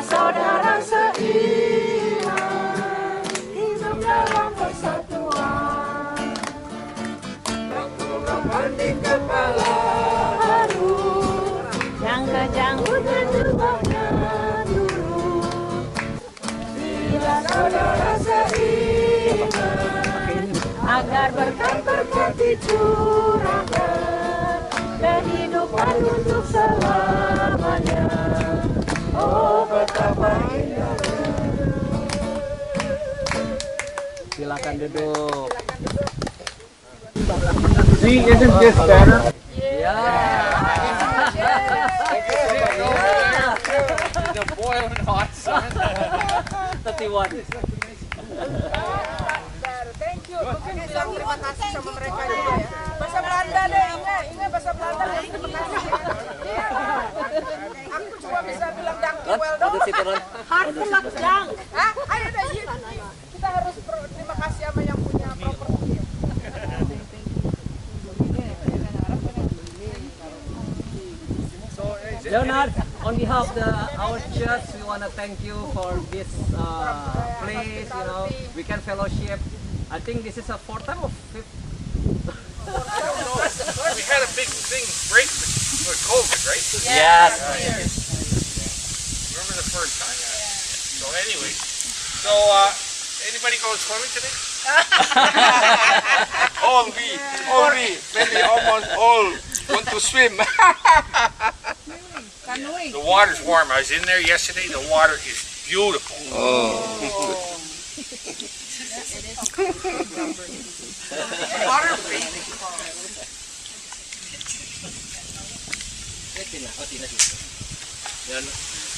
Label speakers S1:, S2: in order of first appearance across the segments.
S1: saudara seiman, hidup dalam persatuan. Banding kepala harum, yang kejang hujan jubahnya turun. Bila saudara seiman, agar berkat-berkat dicurahkan, kehidupan untuk selamanya. Oh, betapa indahnya.
S2: Silakan duduk.
S3: See, isn't this better?
S2: The boiling hot sun. 31.
S4: Thank you. Mungkin bilang terima kasih sama mereka juga ya. Bahasa Belanda deh, Inge bahasa Belanda deh. Terima kasih. Aku cuma bisa bilang dank you well dong.
S1: Hartelijk dank.
S4: Hah? Ayo deh, kita harus terima kasih sama yang punya properti.
S2: Leonard, on behalf of our church, we want to thank you for this place. You know, we can fellowship. I think this is a fourth time or fifth.
S3: I don't know. We had a big thing break for COVID, right?
S2: Yes.
S3: Remember the first time? So anyway, anybody go swimming today? all we, maybe almost all want to swim. The water's warm. I was in there yesterday. The water is beautiful.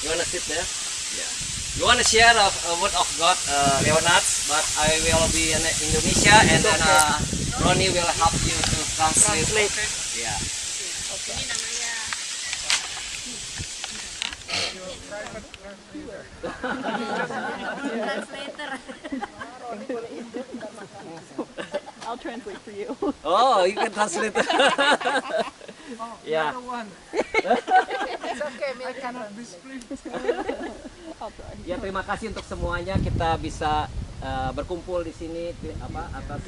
S2: You wanna sit there? Yeah. You wanna share a word of God, Leonard? But I will be in Indonesia, and then Ronnie will help you to translate. Yeah.
S1: I'll translate for you.
S2: Oh, you can translate. Yeah.
S4: It's okay, I cannot
S1: I'll try.
S2: Ya, terima kasih untuk semuanya, kita bisa berkumpul di sini atas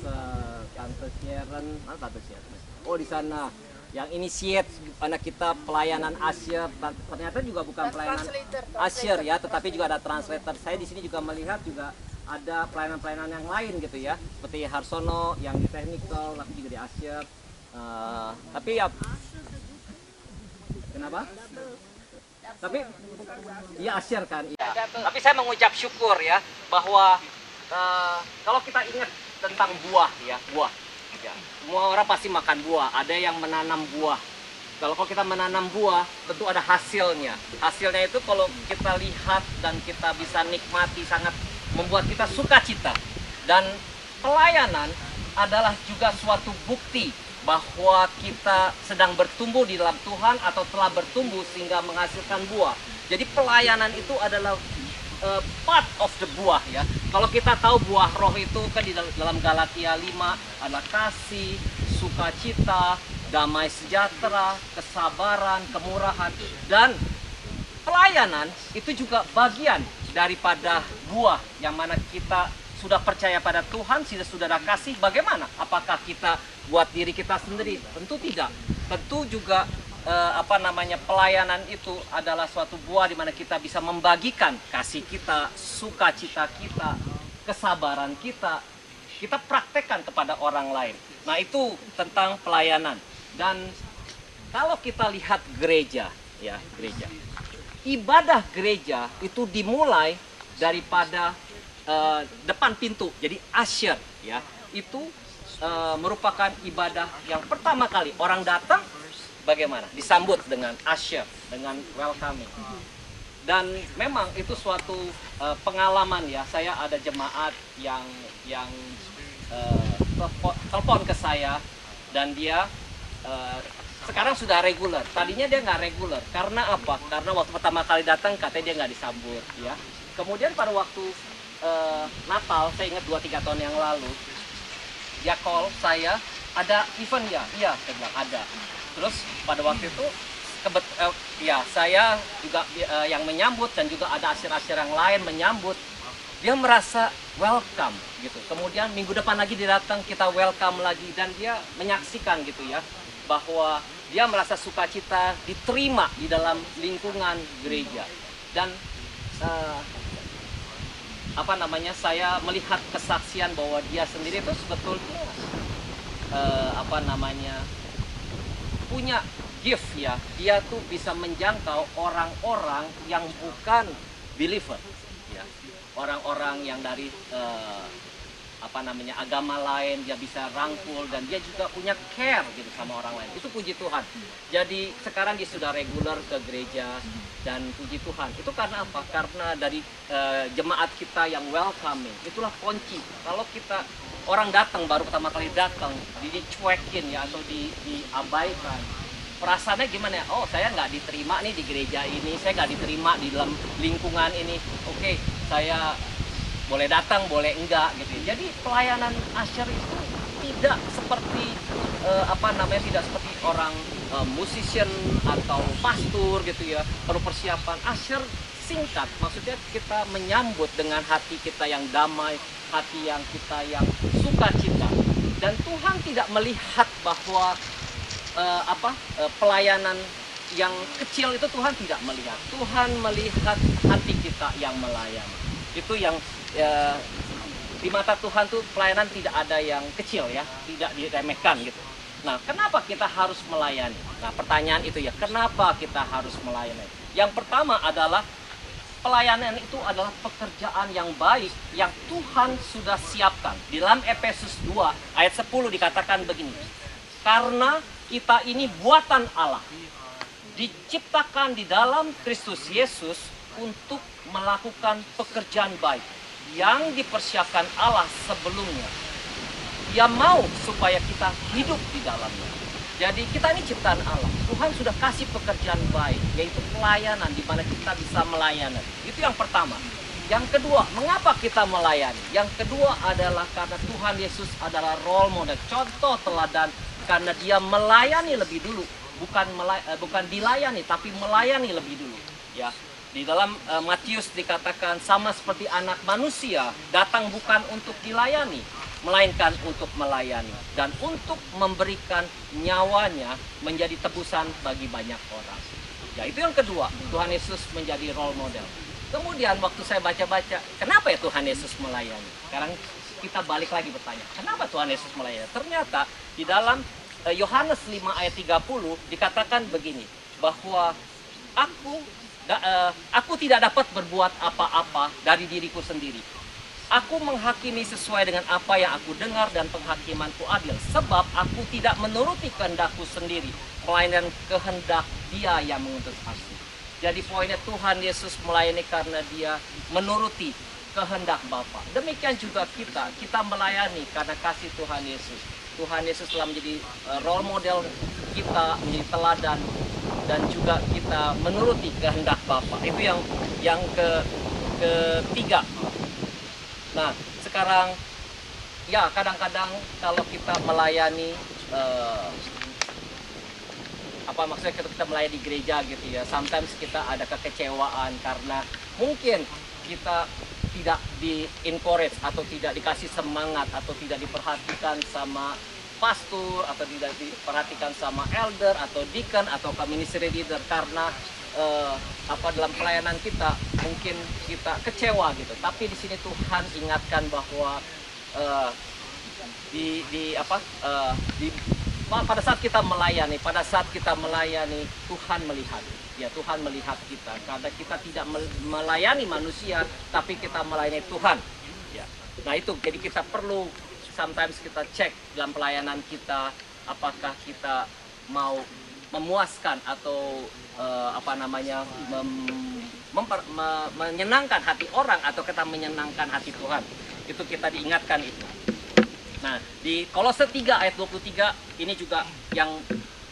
S2: Tante Sharon, Tante Sharon. Oh, di sana yang initiate anak kita pelayanan Asyir, ternyata juga bukan pelayanan Asyir ya, tetapi juga ada translator. Saya di sini juga melihat juga ada pelayanan-pelayanan yang lain gitu ya, seperti Harsono yang di technical, tapi juga di Asyir. Tapi ya, kenapa? Tapi ya Asyir kan. Ya. Tapi saya mengucap syukur ya bahwa kalau kita ingat tentang buah ya, buah. Ya, semua orang pasti makan buah. Ada yang menanam buah. Kalau kita menanam buah, tentu ada hasilnya. Hasilnya itu kalau kita lihat dan kita bisa nikmati, sangat membuat kita sukacita. Dan pelayanan adalah juga suatu bukti bahwa kita sedang bertumbuh di dalam Tuhan atau telah bertumbuh sehingga menghasilkan buah. Jadi pelayanan itu adalah part of the buah ya. Kalau kita tahu buah roh itu kan di dalam Galatia 5 ada kasih, sukacita, damai sejahtera, kesabaran, kemurahan, dan pelayanan itu juga bagian daripada buah yang mana kita sudah percaya pada Tuhan, sudah ada kasih. Bagaimana? Apakah kita buat diri kita sendiri? Tentu tidak. Tentu juga pelayanan itu adalah suatu buah di mana kita bisa membagikan kasih kita, sukacita kita, kesabaran kita praktekkan kepada orang lain. Nah, itu tentang pelayanan. Dan kalau kita lihat gereja, ya, gereja. Ibadah gereja itu dimulai daripada depan pintu. Jadi asyir, ya. Itu merupakan ibadah yang pertama kali orang datang bagaimana? Disambut dengan asyir, dengan welcoming. Dan memang itu suatu pengalaman ya. Saya ada jemaat yang telepon ke saya dan dia sekarang sudah reguler. Tadinya dia nggak reguler. Karena apa? Karena waktu pertama kali datang katanya dia nggak disambut ya. Kemudian pada waktu Natal, saya ingat 2-3 tahun yang lalu, dia call saya, ada event ya? Iya, saya bilang ada. Terus pada waktu itu saya juga yang menyambut dan juga ada asyir-asyir yang lain menyambut. Dia merasa welcome gitu. Kemudian minggu depan lagi dia datang, kita welcome lagi, dan dia menyaksikan gitu ya bahwa dia merasa sukacita diterima di dalam lingkungan gereja. Dan saya melihat kesaksian bahwa dia sendiri itu sebetulnya punya gift ya. Dia tuh bisa menjangkau orang-orang yang bukan believer ya. Orang-orang yang dari agama lain, dia bisa rangkul, dan dia juga punya care gitu sama orang lain. Itu puji Tuhan. Jadi sekarang dia sudah reguler ke gereja, dan puji Tuhan. Itu karena apa? Karena dari jemaat kita yang welcoming. Itulah kunci. Kalau kita orang datang baru pertama kali datang, dicuekin ya, atau diabaikan, perasaannya gimana? Oh, saya nggak diterima nih di gereja ini, saya nggak diterima di dalam lingkungan ini. Oke, saya boleh datang, boleh enggak gitu. Jadi pelayanan asyir itu tidak seperti tidak seperti orang musician atau pastor gitu ya, perlu persiapan. Asyir singkat, maksudnya kita menyambut dengan hati kita yang damai, hati yang kita yang sukacita. Dan Tuhan tidak melihat bahwa pelayanan yang kecil itu Tuhan tidak melihat. Tuhan melihat hati kita yang melayani. Itu yang di mata Tuhan tuh pelayanan tidak ada yang kecil ya, tidak diremehkan gitu. Nah, kenapa kita harus melayani? Nah, pertanyaan itu ya, kenapa kita harus melayani? Yang pertama adalah pelayanan itu adalah pekerjaan yang baik yang Tuhan sudah siapkan. Di dalam Efesus 2 ayat 10 dikatakan begini. Karena kita ini buatan Allah, diciptakan di dalam Kristus Yesus untuk melakukan pekerjaan baik yang dipersiapkan Allah sebelumnya. Dia mau supaya kita hidup di dalamnya. Jadi kita ini ciptaan Allah. Tuhan sudah kasih pekerjaan baik, yaitu pelayanan, di mana kita bisa melayani. Itu yang pertama. Yang kedua, mengapa kita melayani? Yang kedua adalah karena Tuhan Yesus adalah role model, contoh teladan, karena dia melayani lebih dulu, bukan dilayani, tapi melayani lebih dulu. Ya, di dalam Matius dikatakan sama seperti anak manusia datang bukan untuk dilayani, melainkan untuk melayani dan untuk memberikan nyawanya menjadi tebusan bagi banyak orang. Ya, itu yang kedua, Tuhan Yesus menjadi role model. Kemudian waktu saya baca-baca, kenapa ya Tuhan Yesus melayani? Sekarang kita balik lagi bertanya, kenapa Tuhan Yesus melayani? Ternyata di dalam Yohanes 5 ayat 30 dikatakan begini, bahwa aku tidak dapat berbuat apa-apa dari diriku sendiri. Aku menghakimi sesuai dengan apa yang aku dengar, dan penghakimanku adil. Sebab aku tidak menuruti kehendakku sendiri, melainkan kehendak Dia yang mengutus aku. Jadi poinnya Tuhan Yesus melayani karena Dia menuruti kehendak Bapa. Demikian juga kita melayani karena kasih Tuhan Yesus. Tuhan Yesus telah menjadi role model kita, menjadi teladan, dan juga kita menuruti kehendak Bapa. Itu yang ketiga. Nah, sekarang ya kadang-kadang kalau kita melayani maksudnya kita melayani di gereja gitu ya, sometimes kita ada kekecewaan karena mungkin kita tidak di-encourage atau tidak dikasih semangat atau tidak diperhatikan sama pastor atau tidak diperhatikan sama elder atau deacon atau ministry leader karena dalam pelayanan kita mungkin kita kecewa gitu. Tapi di sini Tuhan ingatkan bahwa pada saat kita melayani Tuhan melihat. Ya, Tuhan melihat kita karena kita tidak melayani manusia, tapi kita melayani Tuhan. Ya. Nah itu, jadi kita perlu sometimes kita cek dalam pelayanan kita, apakah kita mau memuaskan atau menyenangkan hati orang atau kita menyenangkan hati Tuhan. Itu kita diingatkan itu. Nah, di Kolose 3 ayat 23 ini juga yang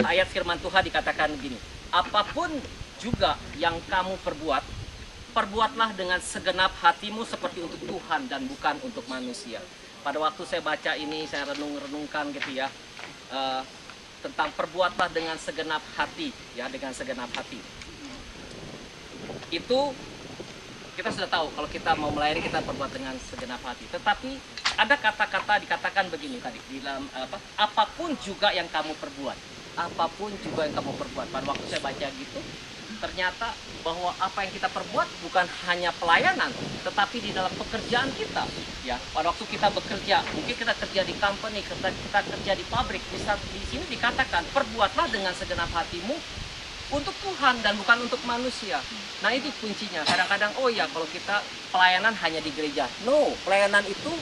S2: ayat firman Tuhan dikatakan begini. Apapun juga yang kamu perbuatlah dengan segenap hatimu seperti untuk Tuhan dan bukan untuk manusia. Pada waktu saya baca ini, saya renung-renungkan gitu ya. tentang perbuatlah dengan segenap hati, ya, dengan segenap hati. Itu kita sudah tahu kalau kita mau melayani kita perbuat dengan segenap hati. Tetapi ada kata-kata dikatakan begini tadi di dalam apapun juga yang kamu perbuat, apapun juga yang kamu perbuat. Pada waktu saya baca gitu, ternyata bahwa apa yang kita perbuat bukan hanya pelayanan, tetapi di dalam pekerjaan kita. Ya, pada waktu kita bekerja, mungkin kita kerja di company, kita kerja di pabrik, bisa di sini dikatakan perbuatlah dengan segenap hatimu untuk Tuhan dan bukan untuk manusia. Nah, itu kuncinya. Kadang-kadang oh ya, kalau kita pelayanan hanya di gereja. No, pelayanan itu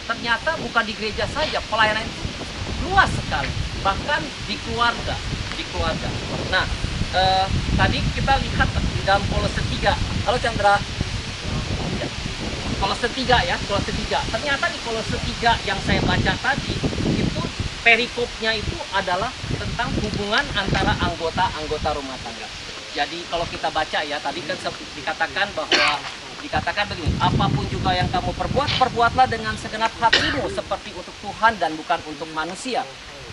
S2: ternyata bukan di gereja saja. Pelayanan itu luas sekali, bahkan di keluarga. Nah, tadi kita lihat di dalam Kolose 3. Halo Chandra. Ya. Kolose 3 ya, Kolose 3. Ternyata di Kolose 3 yang saya baca tadi itu perikopnya itu adalah tentang hubungan antara anggota rumah tangga. Jadi kalau kita baca ya, tadi kan dikatakan begini, apapun juga yang kamu perbuat, perbuatlah dengan segenap hatimu seperti untuk Tuhan dan bukan untuk manusia.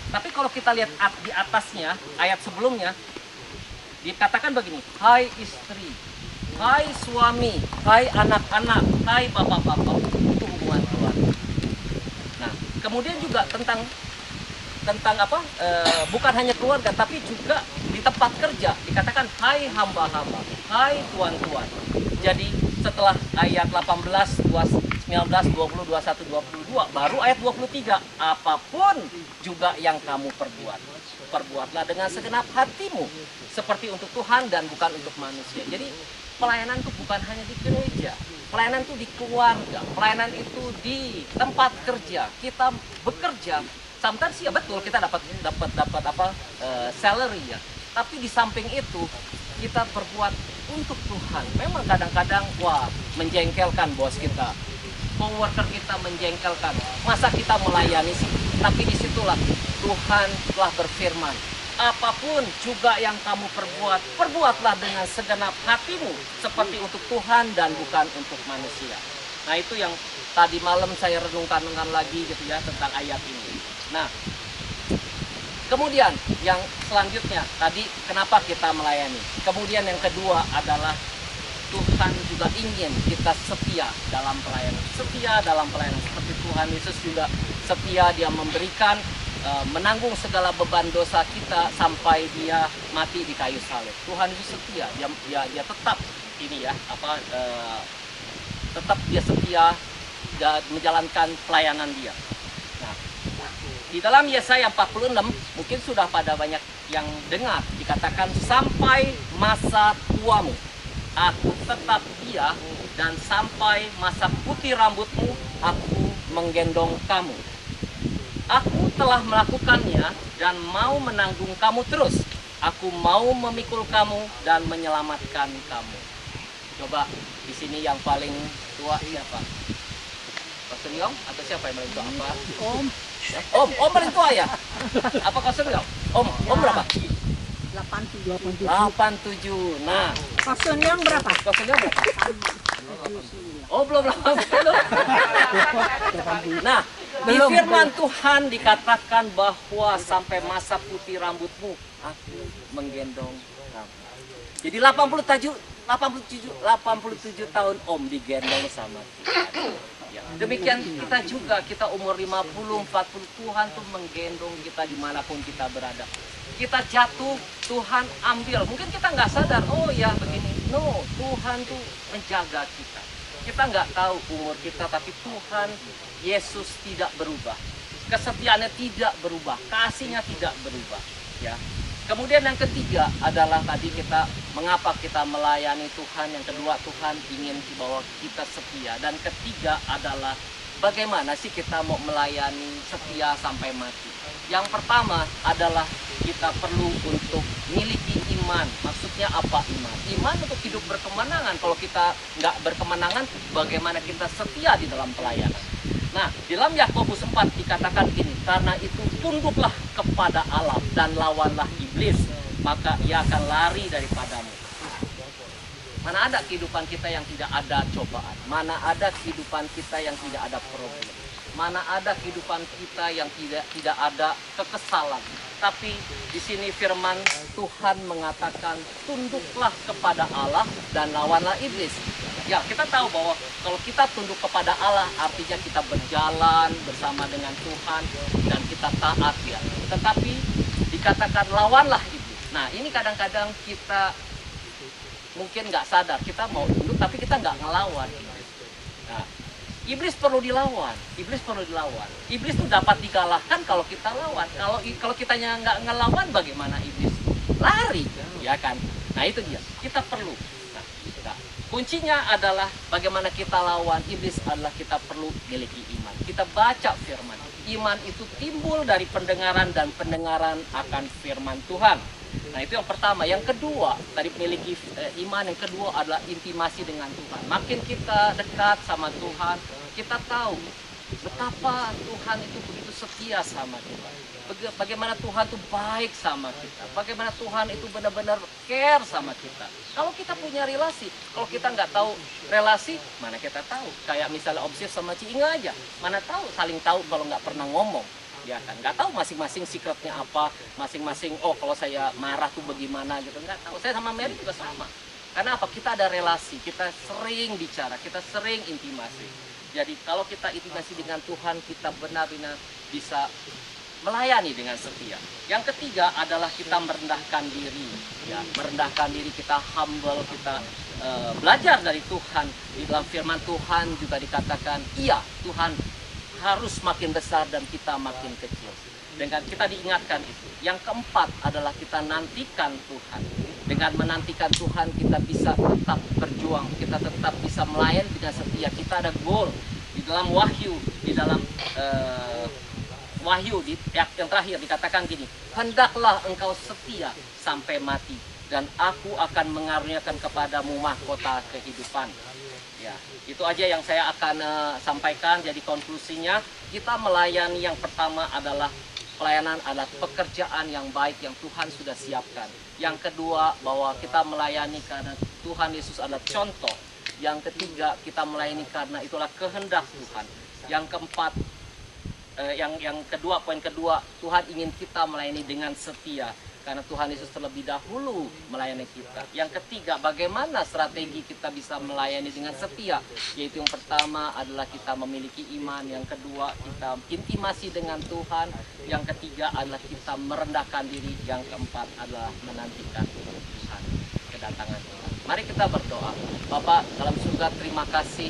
S2: Tapi kalau kita lihat di atasnya, ayat sebelumnya, dikatakan begini, hai istri, hai suami, hai anak-anak, hai bapak-bapak, itu hubungan keluarga. Nah, kemudian juga tentang bukan hanya keluarga, tapi juga di tempat kerja dikatakan hai hamba-hamba, hai tuan-tuan. Jadi setelah ayat 18, 19, 20, 21, 22 baru ayat 23, apapun juga yang kamu perbuat, perbuatlah dengan segenap hatimu seperti untuk Tuhan dan bukan untuk manusia. Jadi pelayanan itu bukan hanya di gereja, pelayanan itu di keluarga, pelayanan itu di tempat kerja. Kita bekerja. Sometimes ya betul kita dapat salary ya. Tapi di samping itu kita berbuat untuk Tuhan. Memang kadang-kadang menjengkelkan bos kita, coworker kita menjengkelkan. Masa kita melayani sih? Tapi disitulah Tuhan telah berfirman, apapun juga yang kamu perbuat, perbuatlah dengan segenap hatimu seperti untuk Tuhan dan bukan untuk manusia. Nah, itu yang tadi malam saya renungkan lagi gitu ya tentang ayat ini. Nah, kemudian yang selanjutnya tadi kenapa kita melayani. Kemudian yang kedua adalah Tuhan juga ingin kita setia dalam pelayanan. Setia dalam pelayanan seperti Tuhan Yesus juga setia, dia memberikan menanggung segala beban dosa kita sampai dia mati di kayu salib. Tuhan Yesus setia, dia tetap ini ya tetap dia setia dan menjalankan pelayanan dia. Nah, di dalam Yesaya 46 mungkin sudah pada banyak yang dengar dikatakan sampai masa tuamu aku tetap dia dan sampai masa putih rambutmu aku menggendong kamu. Aku telah melakukannya dan mau menanggung kamu terus. Aku mau memikul kamu dan menyelamatkan kamu. Coba di sini yang paling tua siapa? Pak Suryong atau siapa yang paling tua? Apa? Om paling tua ya? Apa Pak Suryong? Om berapa?
S1: 87.
S2: 87. Nah,
S1: Pak Suryong berapa?
S2: Pak Suryong berapa? Oh, belum. Nah, di firman Tuhan dikatakan bahwa sampai masa putih rambutmu aku menggendong kamu. Jadi 87 tahun Om digendong sama Tuhan. Ya. Demikian kita juga, kita umur 50, 40, Tuhan tuh menggendong kita dimanapun kita berada. Kita jatuh, Tuhan ambil. Mungkin kita nggak sadar, oh ya begini. No, Tuhan tuh menjaga kita. Kita nggak tahu umur kita, tapi Tuhan Yesus tidak berubah. Kesetiaannya tidak berubah, kasihnya tidak berubah. Ya. Kemudian yang ketiga adalah tadi mengapa kita melayani Tuhan. Yang kedua, Tuhan ingin bahwa kita setia. Dan ketiga adalah bagaimana sih kita mau melayani setia sampai mati. Yang pertama adalah kita perlu untuk miliki iman. Maksudnya apa iman? Iman untuk hidup berkemenangan. Kalau kita nggak berkemenangan, bagaimana kita setia di dalam pelayanan? Nah, di dalam Yakobus 4 dikatakan gini, karena itu tunduklah kepada Allah dan lawanlah iblis, maka ia akan lari daripadamu. Mana ada kehidupan kita yang tidak ada cobaan? Mana ada kehidupan kita yang tidak ada problem? mana ada kehidupan kita yang tidak ada kekesalan. Tapi di sini firman Tuhan mengatakan tunduklah kepada Allah dan lawanlah iblis. Ya, kita tahu bahwa kalau kita tunduk kepada Allah artinya kita berjalan bersama dengan Tuhan dan kita taat ya. Tetapi dikatakan lawanlah iblis. Nah, ini kadang-kadang kita mungkin nggak sadar, kita mau tunduk tapi kita nggak ngelawan iblis. Nah, iblis perlu dilawan, iblis itu dapat dikalahkan kalau kita lawan. Kalau kitanya nggak ngelawan, bagaimana iblis lari, ya kan? Nah itu dia, kita perlu. Nah, kuncinya adalah bagaimana kita lawan iblis adalah kita perlu miliki iman. Kita baca firman. Iman itu timbul dari pendengaran dan pendengaran akan firman Tuhan. Nah itu yang pertama. Yang kedua, tadi memiliki iman, yang kedua adalah intimasi dengan Tuhan. Makin kita dekat sama Tuhan, kita tahu betapa Tuhan itu begitu setia sama kita. Bagaimana Tuhan itu baik sama kita. Bagaimana Tuhan itu benar-benar care sama kita. Kalau kita punya relasi, kalau kita nggak tahu relasi, mana kita tahu. Kayak misalnya Obsir sama Ci Inga aja, mana tahu saling tahu kalau nggak pernah ngomong. Ya kan, nggak tahu masing-masing secretnya apa, masing-masing kalau saya marah tuh bagaimana gitu, nggak tahu. Saya sama Mary juga sama. Karena apa? Kita ada relasi, kita sering bicara, kita sering intimasi. Jadi kalau kita intimasi dengan Tuhan, kita benar-benar bisa melayani dengan setia. Yang ketiga adalah kita merendahkan diri, ya, merendahkan diri, kita humble, kita belajar dari Tuhan. Di dalam firman Tuhan juga dikatakan, iya Tuhan harus makin besar dan kita makin kecil. Dengan kita diingatkan itu. Yang keempat adalah kita nantikan Tuhan. Dengan menantikan Tuhan kita bisa tetap berjuang, kita tetap bisa melayani dengan setia. Kita ada goal di dalam Wahyu, di dalam Wahyu yang terakhir dikatakan gini, hendaklah engkau setia sampai mati dan aku akan mengaruniakan kepadamu mahkota kehidupan. Ya, itu aja yang saya akan sampaikan. Jadi konklusinya, kita melayani yang pertama adalah pelayanan adalah pekerjaan yang baik yang Tuhan sudah siapkan. Yang kedua, bahwa kita melayani karena Tuhan Yesus adalah contoh. Yang ketiga, kita melayani karena itulah kehendak Tuhan. Yang keempat, poin kedua, Tuhan ingin kita melayani dengan setia. Karena Tuhan Yesus terlebih dahulu melayani kita. Yang ketiga, bagaimana strategi kita bisa melayani dengan setia? Yaitu yang pertama adalah kita memiliki iman. Yang kedua, kita intimasi dengan Tuhan. Yang ketiga adalah kita merendahkan diri. Yang keempat adalah menantikan Tuhan, kedatangan Tuhan. Mari kita berdoa. Bapak dalam surga, terima kasih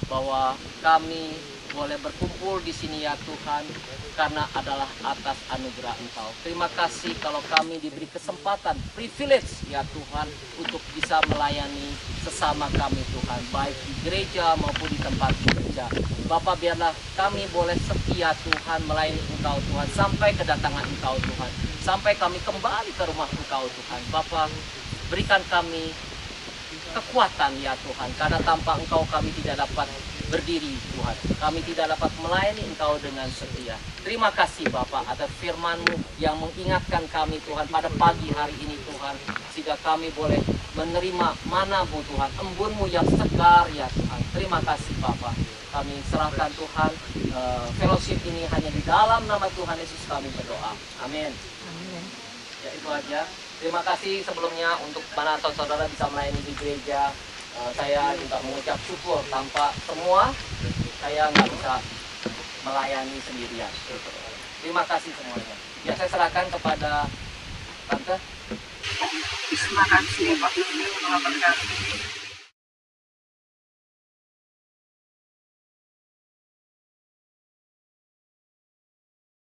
S2: bahwa kami boleh berkumpul di sini ya Tuhan, karena adalah atas anugerah Engkau. Terima kasih kalau kami diberi kesempatan, privilege ya Tuhan, untuk bisa melayani sesama kami Tuhan, baik di gereja maupun di tempat bekerja. Bapak, biarlah kami boleh setia Tuhan melayani Engkau Tuhan, sampai kedatangan Engkau Tuhan, sampai kami kembali ke rumah Engkau Tuhan. Bapak, berikan kami kekuatan ya Tuhan, karena tanpa Engkau kami tidak dapat berdiri Tuhan. Kami tidak dapat melayani Engkau dengan setia. Terima kasih Bapak atas firman-Mu yang mengingatkan kami Tuhan pada pagi hari ini Tuhan. Sehingga kami boleh menerima mana-Mu Tuhan, embun-Mu yang segar ya Tuhan. Terima kasih Bapak. Kami serahkan Tuhan fellowship ini hanya di dalam nama Tuhan Yesus kami berdoa. Amin. Ya itu aja. Terima kasih sebelumnya untuk mana saudara bisa melayani di gereja. Saya juga mengucap syukur, tanpa semua saya nggak bisa melayani sendirian. Terima kasih semuanya. Ya, saya serahkan kepada Tante.
S4: Terima kasih Pak.